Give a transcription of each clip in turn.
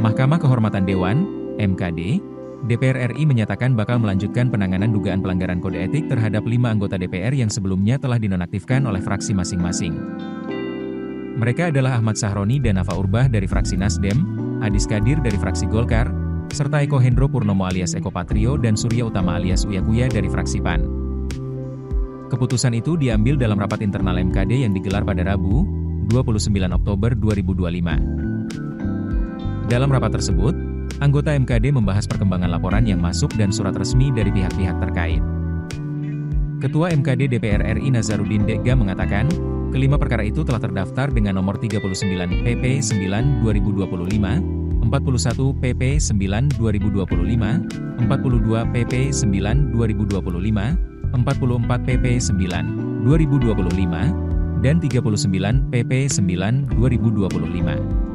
Mahkamah Kehormatan Dewan (MKD), DPR RI menyatakan bakal melanjutkan penanganan dugaan pelanggaran kode etik terhadap 5 anggota DPR yang sebelumnya telah dinonaktifkan oleh fraksi masing-masing. Mereka adalah Ahmad Sahroni dan Nafa Urbach dari fraksi Nasdem, Adis Kadir dari fraksi Golkar, serta Eko Hendro Purnomo alias Eko Patrio dan Surya Utama alias Uya Kuya dari fraksi PAN. Keputusan itu diambil dalam rapat internal MKD yang digelar pada Rabu, 29 Oktober 2025. Dalam rapat tersebut, anggota MKD membahas perkembangan laporan yang masuk dan surat resmi dari pihak-pihak terkait. Ketua MKD DPR RI Nazarudin Degga mengatakan, kelima perkara itu telah terdaftar dengan nomor 39 PP 9 2025, 41 PP 9 2025, 42 PP 9 2025, 44 PP 9 2025, dan 39 PP 9 2025.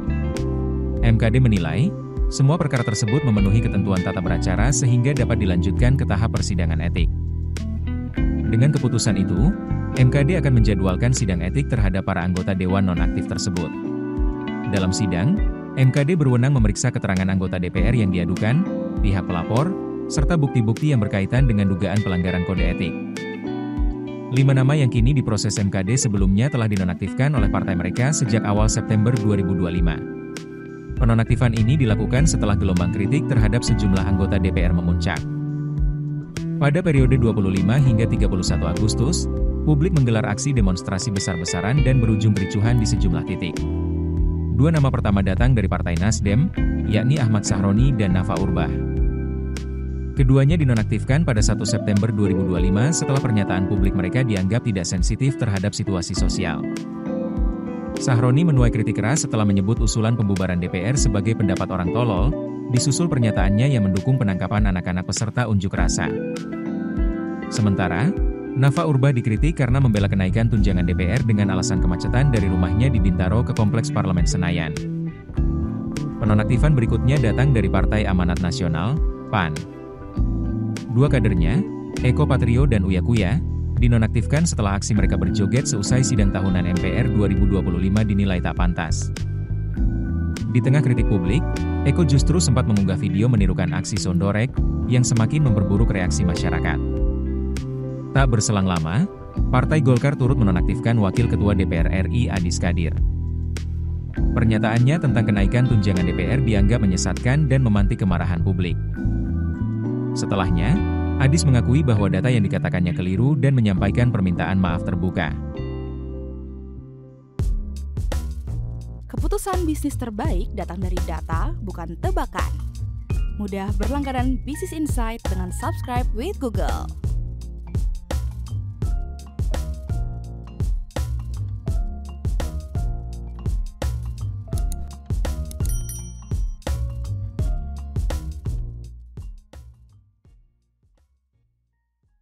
MKD menilai, semua perkara tersebut memenuhi ketentuan tata beracara sehingga dapat dilanjutkan ke tahap persidangan etik. Dengan keputusan itu, MKD akan menjadwalkan sidang etik terhadap para anggota Dewan nonaktif tersebut. Dalam sidang, MKD berwenang memeriksa keterangan anggota DPR yang diadukan, pihak pelapor, serta bukti-bukti yang berkaitan dengan dugaan pelanggaran kode etik. 5 nama yang kini diproses MKD sebelumnya telah dinonaktifkan oleh partai mereka sejak awal September 2025. Penonaktifan ini dilakukan setelah gelombang kritik terhadap sejumlah anggota DPR memuncak. Pada periode 25 hingga 31 Agustus, publik menggelar aksi demonstrasi besar-besaran dan berujung kericuhan di sejumlah titik. 2 nama pertama datang dari Partai Nasdem, yakni Ahmad Sahroni dan Nafa Urbach. Keduanya dinonaktifkan pada 1 September 2025 setelah pernyataan publik mereka dianggap tidak sensitif terhadap situasi sosial. Sahroni menuai kritik keras setelah menyebut usulan pembubaran DPR sebagai pendapat orang tolol, disusul pernyataannya yang mendukung penangkapan anak-anak peserta unjuk rasa. Sementara, Nafa Urbach dikritik karena membela kenaikan tunjangan DPR dengan alasan kemacetan dari rumahnya di Bintaro ke Kompleks Parlemen Senayan. Penonaktifan berikutnya datang dari Partai Amanat Nasional, PAN. 2 kadernya, Eko Patrio dan Uya Kuya, dinonaktifkan setelah aksi mereka berjoget seusai sidang tahunan MPR 2025 dinilai tak pantas. Di tengah kritik publik, Eko justru sempat mengunggah video menirukan aksi sondorek, yang semakin memperburuk reaksi masyarakat. Tak berselang lama, Partai Golkar turut menonaktifkan Wakil Ketua DPR RI Adis Kadir. Pernyataannya tentang kenaikan tunjangan DPR dianggap menyesatkan dan memantik kemarahan publik. Setelahnya, Adis mengakui bahwa data yang dikatakannya keliru dan menyampaikan permintaan maaf terbuka. Keputusan bisnis terbaik datang dari data, bukan tebakan. Mudah berlangganan Business Insight dengan subscribe with Google.